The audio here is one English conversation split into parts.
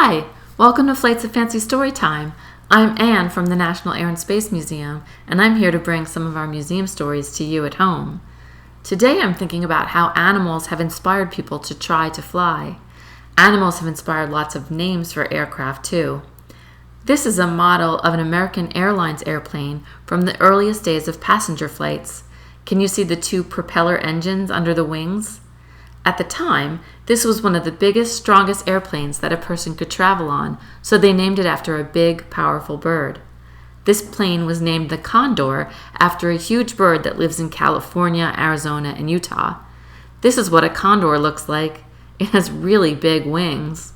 Hi, welcome to Flights of Fancy Storytime. I'm Ann from the National Air and Space Museum, and I'm here to bring some of our museum stories to you at home. Today I'm thinking about how animals have inspired people to try to fly. Animals have inspired lots of names for aircraft too. This is a model of an American Airlines airplane from the earliest days of passenger flights. Can you see the two propeller engines under the wings? At the time, this was one of the biggest, strongest airplanes that a person could travel on, so they named it after a big, powerful bird. This plane was named the Condor after a huge bird that lives in California, Arizona, and Utah. This is what a condor looks like. It has really big wings.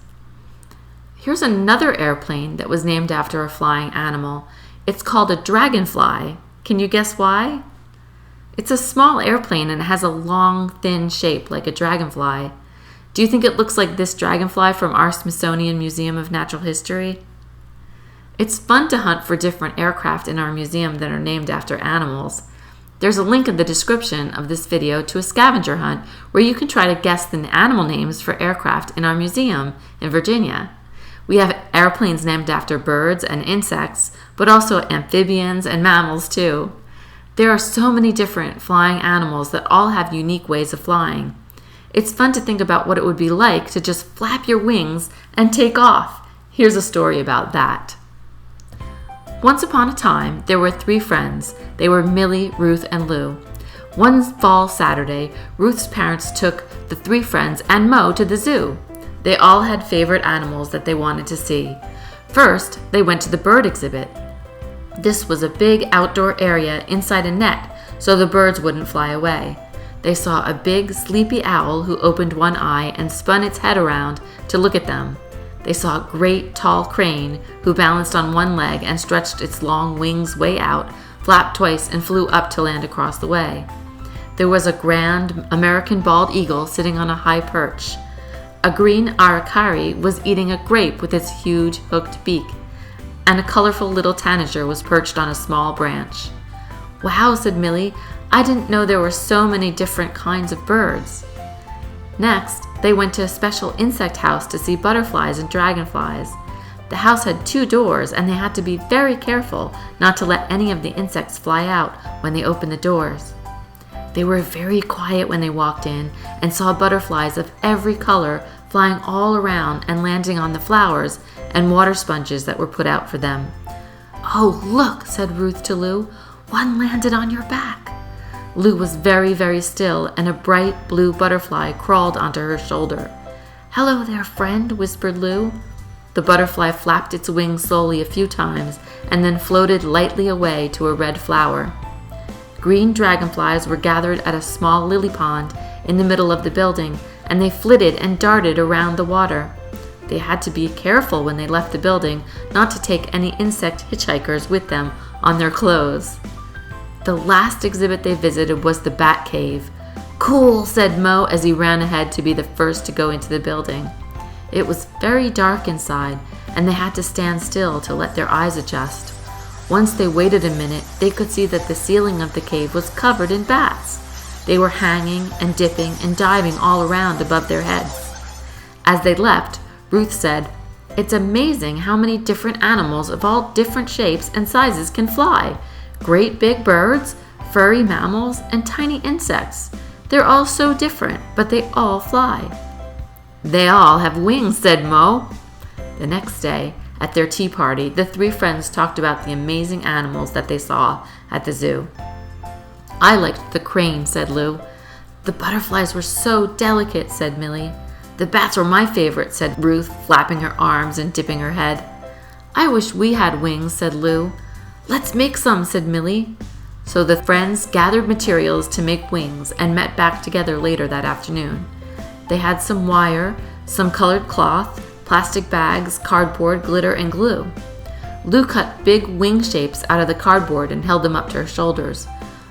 Here's another airplane that was named after a flying animal. It's called a dragonfly. Can you guess why? It's a small airplane and it has a long, thin shape like a dragonfly. Do you think it looks like this dragonfly from our Smithsonian Museum of Natural History? It's fun to hunt for different aircraft in our museum that are named after animals. There's a link in the description of this video to a scavenger hunt where you can try to guess the animal names for aircraft in our museum in Virginia. We have airplanes named after birds and insects, but also amphibians and mammals too. There are so many different flying animals that all have unique ways of flying. It's fun to think about what it would be like to just flap your wings and take off. Here's a story about that. Once upon a time, there were 3 friends. They were Millie, Ruth, and Lou. One fall Saturday, Ruth's parents took the 3 friends and Mo to the zoo. They all had favorite animals that they wanted to see. First, they went to the bird exhibit. This was a big outdoor area inside a net, so the birds wouldn't fly away. They saw a big, sleepy owl who opened one eye and spun its head around to look at them. They saw a great, tall crane who balanced on one leg and stretched its long wings way out, flapped twice, and flew up to land across the way. There was a grand American bald eagle sitting on a high perch. A green aracari was eating a grape with its huge, hooked beak, and a colorful little tanager was perched on a small branch. "Wow," said Millie, "I didn't know there were so many different kinds of birds." Next, they went to a special insect house to see butterflies and dragonflies. The house had 2 doors, and they had to be very careful not to let any of the insects fly out when they opened the doors. They were very quiet when they walked in and saw butterflies of every color flying all around and landing on the flowers and water sponges that were put out for them. "Oh, look," said Ruth to Lou, "one landed on your back." Lou was very, very still, and a bright blue butterfly crawled onto her shoulder. "Hello there, friend," whispered Lou. The butterfly flapped its wings slowly a few times and then floated lightly away to a red flower. Green dragonflies were gathered at a small lily pond in the middle of the building, and they flitted and darted around the water. They had to be careful when they left the building not to take any insect hitchhikers with them on their clothes. The last exhibit they visited was the bat cave. "Cool," said Mo as he ran ahead to be the first to go into the building. It was very dark inside, and they had to stand still to let their eyes adjust. Once they waited a minute, they could see that the ceiling of the cave was covered in bats. They were hanging and dipping and diving all around above their heads. As they left, Ruth said, "It's amazing how many different animals of all different shapes and sizes can fly. Great big birds, furry mammals, and tiny insects. They're all so different, but they all fly." "They all have wings," said Mo. The next day, at their tea party, the 3 friends talked about the amazing animals that they saw at the zoo. "I liked the crane," said Lou. "The butterflies were so delicate," said Millie. "The bats were my favorite," said Ruth, flapping her arms and dipping her head. "I wish we had wings," said Lou. "Let's make some," said Millie. So the friends gathered materials to make wings and met back together later that afternoon. They had some wire, some colored cloth, plastic bags, cardboard, glitter, and glue. Lou cut big wing shapes out of the cardboard and held them up to her shoulders.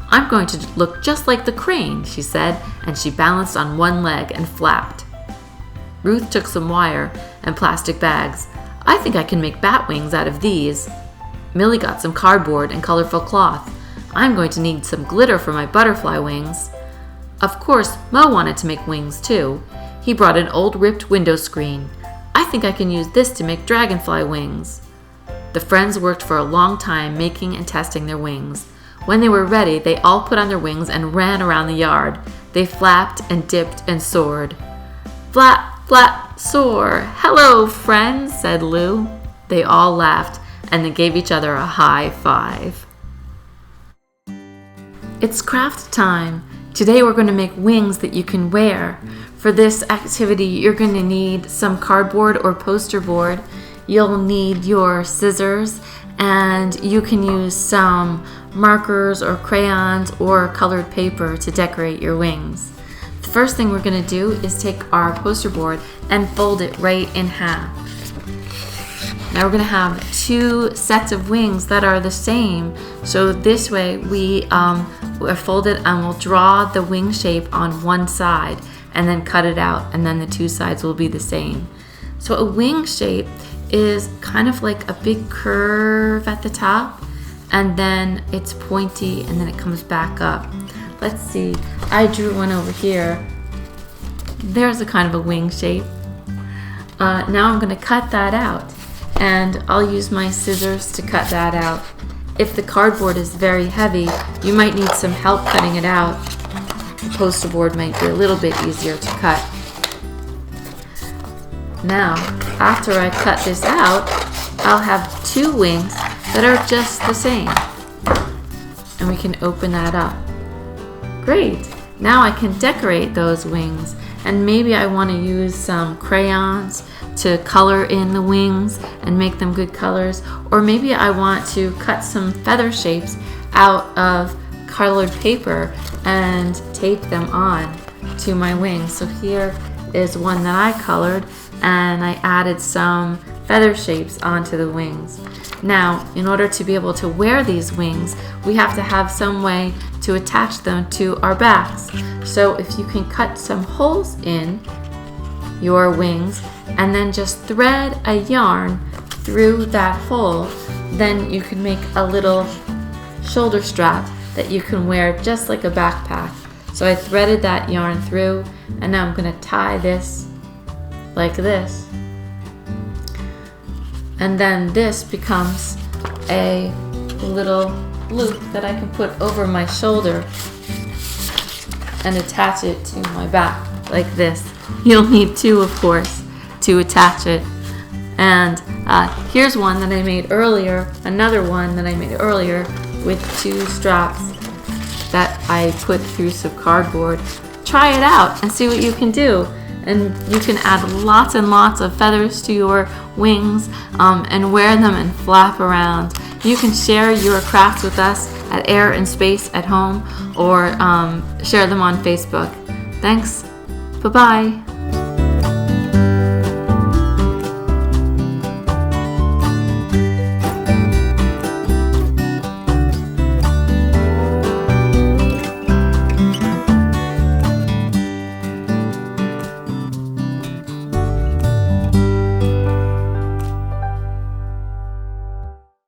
"I'm going to look just like the crane," she said, and she balanced on one leg and flapped. Ruth took some wire and plastic bags. "I think I can make bat wings out of these." Millie got some cardboard and colorful cloth. "I'm going to need some glitter for my butterfly wings." Of course, Mo wanted to make wings too. He brought an old ripped window screen. "I think think I can use this to make dragonfly wings." The friends worked for a long time making and testing their wings. When they were ready, they all put on their wings and ran around the yard. They flapped and dipped and soared. "Flap, flap, soar. Hello, friends," said Lou. They all laughed and they gave each other a high five. It's craft time. Today we're going to make wings that you can wear. For this activity, you're going to need some cardboard or poster board. You'll need your scissors, and you can use some markers or crayons or colored paper to decorate your wings. The first thing we're going to do is take our poster board and fold it right in half. Now we're going to have 2 sets of wings that are the same. So this way we fold it and we'll draw the wing shape on one side and then cut it out, and then the 2 sides will be the same. So a wing shape is kind of like a big curve at the top, and then it's pointy and then it comes back up. Let's see, I drew one over here. There's a kind of a wing shape. Now I'm going to cut that out, and I'll use my scissors to cut that out. If the cardboard is very heavy, you might need some help cutting it out. The poster board might be a little bit easier to cut. Now, after I cut this out, I'll have 2 wings that are just the same. And we can open that up. Great! Now I can decorate those wings, and maybe I want to use some crayons to color in the wings and make them good colors, or maybe I want to cut some feather shapes out of colored paper and tape them on to my wings. So here is one that I colored, and I added some feather shapes onto the wings. Now, in order to be able to wear these wings, we have to have some way to attach them to our backs. So if you can cut some holes in your wings and then just thread a yarn through that hole, then you can make a little shoulder strap that you can wear just like a backpack. So I threaded that yarn through, and now I'm going to tie this like this. And then this becomes a little loop that I can put over my shoulder and attach it to my back like this. You'll need 2, of course, to attach it. And here's one that I made earlier, another one that I made earlier with 2 straps that I put through some cardboard. Try it out and see what you can do. And you can add lots and lots of feathers to your wings and wear them and flap around. You can share your crafts with us at Air and Space at Home, or share them on Facebook. Thanks. Bye-bye.